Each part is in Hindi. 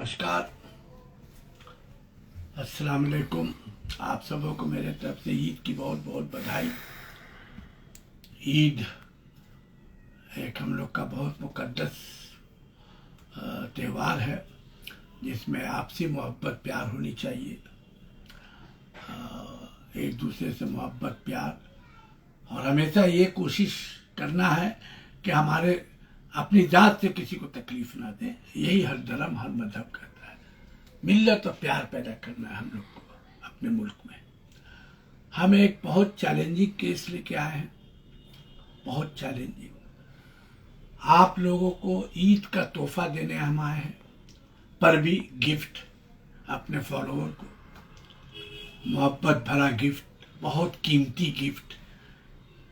नमस्कार, अस्सलाम वालेकुम। आप सबों को मेरे तरफ से ईद की बहुत बहुत बधाई। ईद एक हम लोग का बहुत मुकद्दस त्यौहार है जिसमें आपसी मोहब्बत प्यार होनी चाहिए। एक दूसरे से मोहब्बत प्यार और हमेशा ये कोशिश करना है कि हमारे अपनी जात से किसी को तकलीफ ना दें। यही हर धर्म हर मजहब करता है। मिल्लत और प्यार पैदा करना है हम लोग को अपने मुल्क में। हम एक बहुत चैलेंजिंग केस लेके आए हैं, बहुत चैलेंजिंग। आप लोगों को ईद का तोहफा देने हम आए हैं, पर भी गिफ्ट अपने फॉलोअर को, मोहब्बत भरा गिफ्ट, बहुत कीमती गिफ्ट।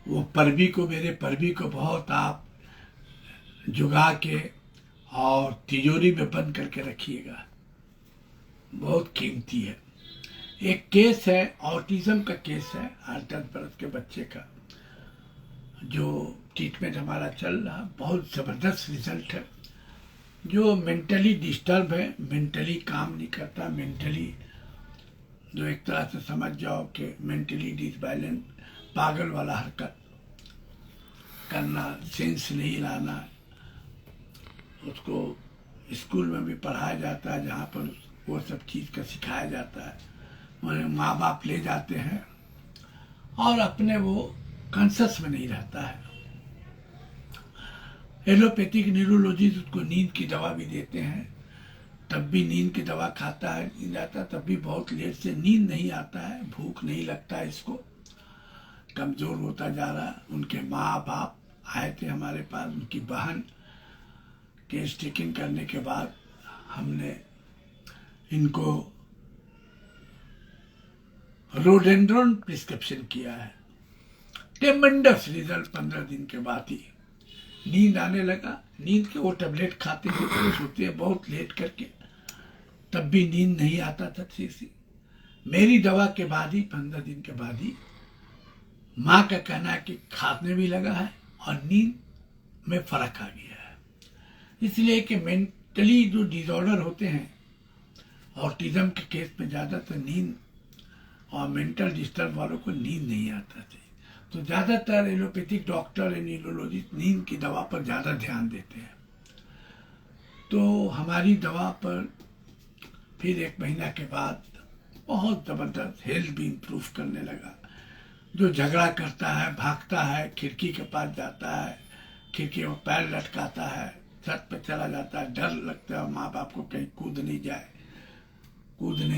वो परबी को, मेरे परबी को बहुत आप जुगा के और तिजोरी में बंद करके रखिएगा, बहुत कीमती है। एक केस है, ऑटिज्म का केस है, 8-10 बरस के बच्चे का, जो ट्रीटमेंट हमारा चल रहा। बहुत ज़बरदस्त रिजल्ट है। जो मेंटली डिस्टर्ब है, मेंटली काम नहीं करता, मेंटली जो एक तरह से समझ जाओ कि मेंटली डिसबैलेंस, पागल वाला हरकत करना, सेंस नहीं लाना, उसको स्कूल में भी पढ़ाया जाता है जहाँ पर वो सब चीज़ का सिखाया जाता है। उन्हें माँ बाप ले जाते हैं और अपने वो कॉन्शस में नहीं रहता है। एलोपैथिक न्यूरोलॉजिस्ट उसको नींद की दवा भी देते हैं, तब भी नींद की दवा खाता है, नींद आता, तब भी बहुत लेट से नींद नहीं आता है, भूख नहीं लगता है, इसको कमज़ोर होता जा रहा। उनके माँ बाप आए थे हमारे पास, उनकी बहन। केस टेकिंग करने के बाद हमने इनको रोडेंड्रॉन प्रिस्क्रिप्शन किया है। ट्रेमेंडस रिजल्ट 15 दिन के बाद ही नींद आने लगा। नींद के वो टेबलेट खाते थे, सोते हैं बहुत लेट करके, तब भी नींद नहीं आता था ठीक। मेरी दवा के बाद ही 15 दिन के बाद ही माँ का कहना है कि खाने भी लगा है और नींद में फर्क आ गया है। इसलिए कि मेंटली जो डिसऑर्डर होते हैं, ऑटिज्म के केस में ज़्यादातर नींद और मेंटल डिस्टर्ब वालों को नींद नहीं आता थी, तो ज़्यादातर एलोपैथिक डॉक्टर एंड न्यूरोलॉजिस्ट नींद की दवा पर ज़्यादा ध्यान देते हैं। तो हमारी दवा पर फिर 1 महीना के बाद बहुत ज़बरदस्त हेल्थ भी इम्प्रूव करने लगा। जो झगड़ा करता है, भागता है, खिड़की के पास जाता है, खिड़की में पैर लटकाता है, छत पे चला जाता है, डर लगता है माँ बाप को कहीं कूद नहीं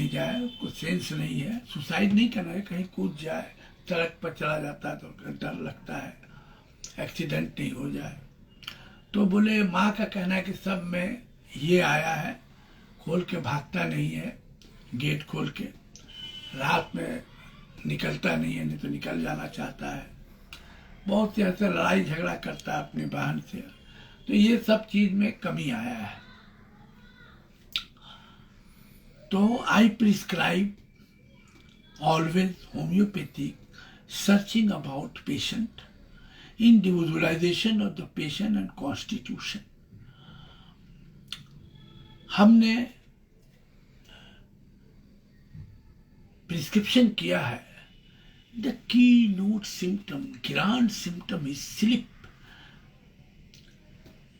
जाए, उसको सेंस नहीं है, सुसाइड नहीं करना है, कहीं कूद जाए, सड़क पर चला जाता है तो डर लगता है एक्सीडेंट नहीं हो जाए। तो बोले माँ का कहना है कि सब में ये आया है, खोल के भागता नहीं है, गेट खोल के रात में निकलता नहीं है, नहीं तो निकल जाना चाहता है, बहुत से ऐसे लड़ाई झगड़ा करता है अपनी बहन से। तो ये सब चीज में कमी आया है। तो I prescribe always homeopathic, searching about patient, individualisation of the patient and constitution. हमने प्रिस्क्रिप्शन किया है। The key note symptom, grand symptom is sleep.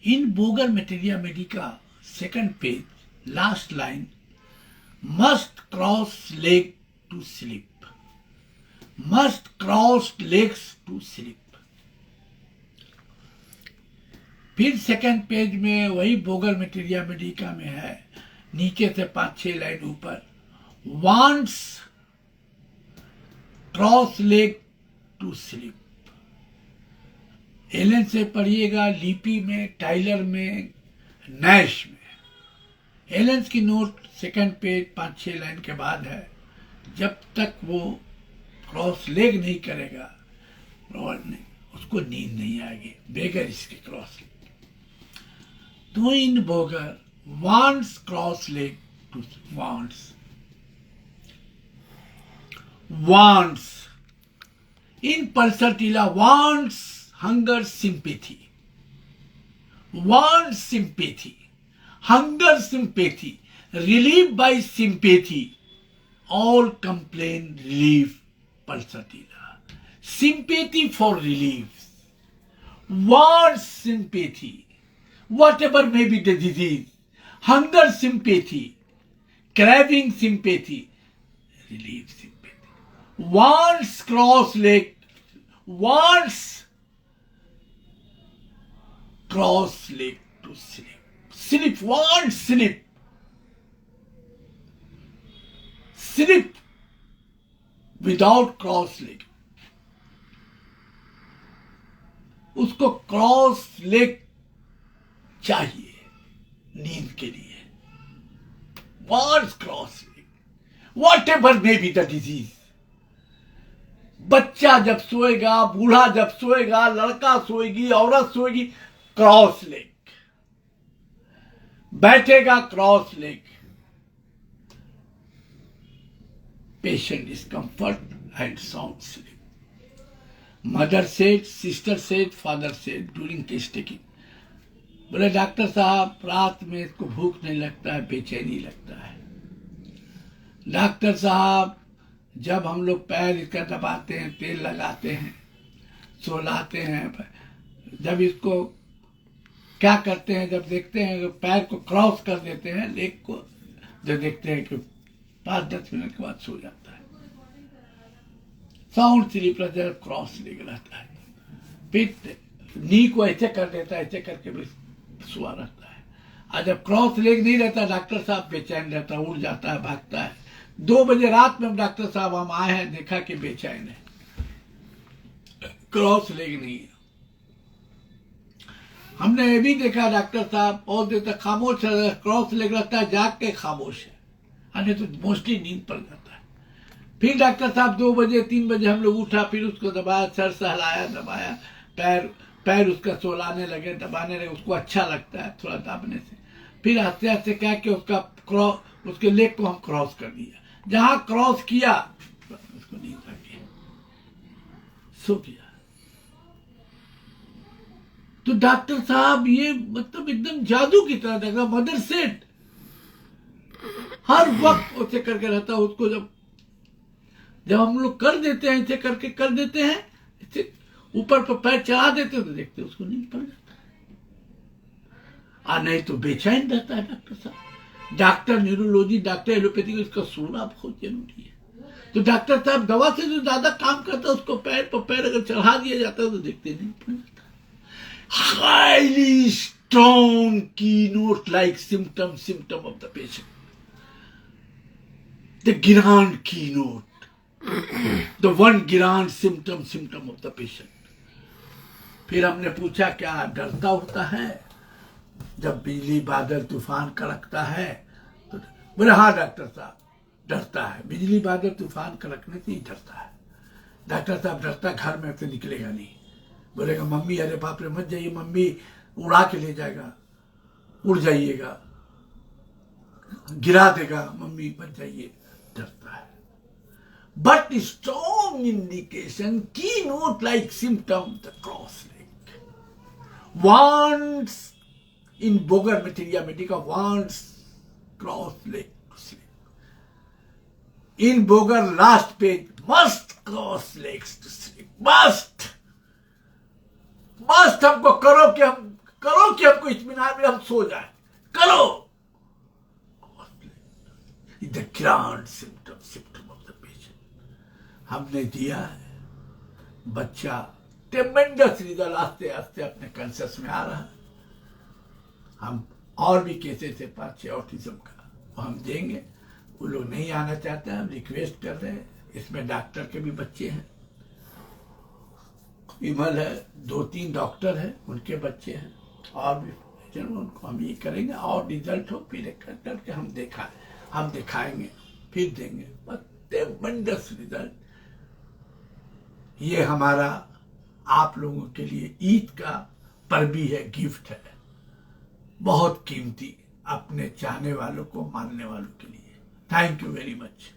In Boger Materia Medica, 2nd page, last line, must cross leg to sleep. Must cross legs to sleep. फिर 2nd पेज में वही बोगर मटेरिया मेडिका में है, नीचे से 5-6 लाइन ऊपर, wants cross leg to sleep. Allen से पढ़िएगा, लीपी में, टाइलर में, नैश में। एलेंस की नोट 2nd पेज 5-6 लाइन के बाद है। जब तक वो क्रॉस लेग नहीं करेगा उसको नींद नहीं आएगी, बेगर इसके क्रॉस लेग। तो in Boger wants cross leg too wants in pulsatilla wants hunger sympathy, wants sympathy, hunger sympathy, relief by sympathy, all complain relief pulsatilla. Sympathy for relief, wants sympathy, whatever may be the disease, hunger sympathy, craving sympathy, relief sympathy, wants cross-leg, wants cross-leg to sleep, sleep, wants sleep, sleep without cross-leg, उसको क्रॉस लेग चाहिए नींद के लिए, wants cross leg, whatever may be the disease. बच्चा जब सोएगा, बूढ़ा जब सोएगा, लड़का सोएगी, औरत सोएगी, क्रॉस लेग, बैठेगा cross leg, patient discomfort and sound sleep. Mother said, sister said, father said during case taking. बोले डॉक्टर साहब रात में इसको भूख नहीं लगता है, बेचैनी लगता है। डॉक्टर साहब जब हम लोग पैर इसका दबाते हैं, तेल लगाते हैं, सोलाते हैं, जब इसको क्या करते हैं, जब देखते हैं पैर को क्रॉस कर देते हैं, लेग को, जब देखते हैं कि 5-10 मिनट के बाद सो जाता है, साउंड स्लीप क्रॉस लेग रहता है, फिर नी को ऐसे कर देता है, ऐसे करके भी सुआ रहता है। और जब क्रॉस लेग नहीं रहता, डॉक्टर साहब बेचैन रहता है, उड़ जाता है, भागता है। 2 बजे रात में डॉक्टर साहब हम आए हैं, देखा कि बेचैन है, क्रॉस लेग नहीं है। हमने ये भी देखा डॉक्टर साहब बहुत देर तक खामोश है, क्रॉस लेग रहता है, जाग के खामोश है, अन्य तो मोस्टली नींद पड़ जाता है। फिर डॉक्टर साहब 2 बजे 3 बजे हम लोग उठा, फिर उसको दबाया, सर सहलाया, दबाया, पैर उसका सोलाने लगे, दबाने लगे, उसको अच्छा लगता है थोड़ा दाबने से। फिर आस्ते आस्ते क्या कि उसके लेग को हम क्रॉस कर दिया, जहां क्रॉस किया उसको नींद आ गई, सो गया। तो डॉक्टर साहब ये मतलब एकदम जादू की तरह लगा। मदर सेड हर वक्त ऐसे करके रहता है, उसको जब हम लोग कर देते हैं, ऐसे करके कर देते हैं, ऐसे ऊपर पर पैर चढ़ा देते हैं, तो देखते हैं उसको नींद पड़ जाता है, और नहीं तो बेचैन रहता है डॉक्टर साहब। डॉक्टर न्यूरोलॉजी, डॉक्टर एलोपैथी को इसका सोना बहुत जरूरी है। तो डॉक्टर साहब दवा से जो ज्यादा काम करता है, उसको पैर पर पैर अगर चढ़ा दिया जाता है तो देखते नहीं पड़ जाता। Highly strong keynote like symptom of the patient, the grand keynote, the one grand symptom of the patient. फिर हमने पूछा क्या डरता होता है जब बिजली बादल तूफान कड़कता है? तो बोले हाँ डॉक्टर साहब डरता है, बिजली बादल तूफान कड़कने से ही डरता है। डॉक्टर साहब डरता, घर में से निकलेगा नहीं, बोलेगा मम्मी अरे बाप रे मत जाइए, मम्मी उड़ा के ले जाएगा, उड़ जाइएगा, गिरा देगा, मम्मी मत जाइए, डरता है। But strong indication, keynote like symptom, the cross leg. Wants in Boger Materia Medica, wants cross leg to sleep. In Boger last page, must cross legs to sleep. Must हमको करो कि हमको इत्मीनान में हम सो जाए, करो। The grand symptom of the patient. हमने दिया है, बच्चा ट्रेमेंडस रिजल्ट आस्ते आस्ते अपने कंसियस में आ रहा है। हम और भी केसेस है 5-6 ऑटिज्म का, वो हम देंगे। वो लोग नहीं आना चाहते हैं, हम रिक्वेस्ट कर रहे हैं। इसमें डॉक्टर के भी बच्चे हैं, विमल है, 2-3 डॉक्टर है, उनके बच्चे हैं, और भी उनको हम ये करेंगे। और रिजल्ट हो फिर करके हम दिखाएंगे, फिर देंगे ट्रेमेंडस रिजल्ट। ये हमारा आप लोगों के लिए ईद का पर्व है, गिफ्ट है, बहुत कीमती, अपने चाहने वालों को, मानने वालों के लिए। Thank you very much.